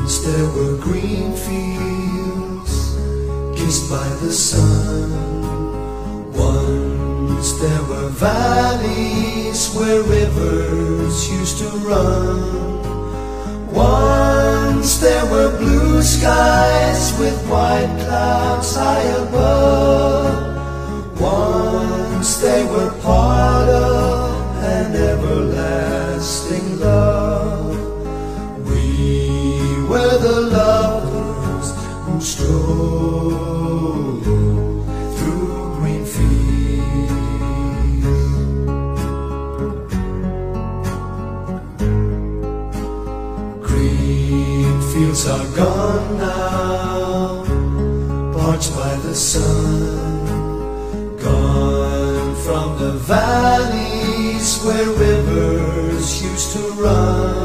Once there were green fields kissed by the sun. Once there were valleys where rivers used to run. Once there were blue skies with white clouds high above. Once they were part of an everlasting love. We were the lovers who strolled through green fields. Green fields are gone now, parched by the sun. Gone from the valleys where rivers used to run.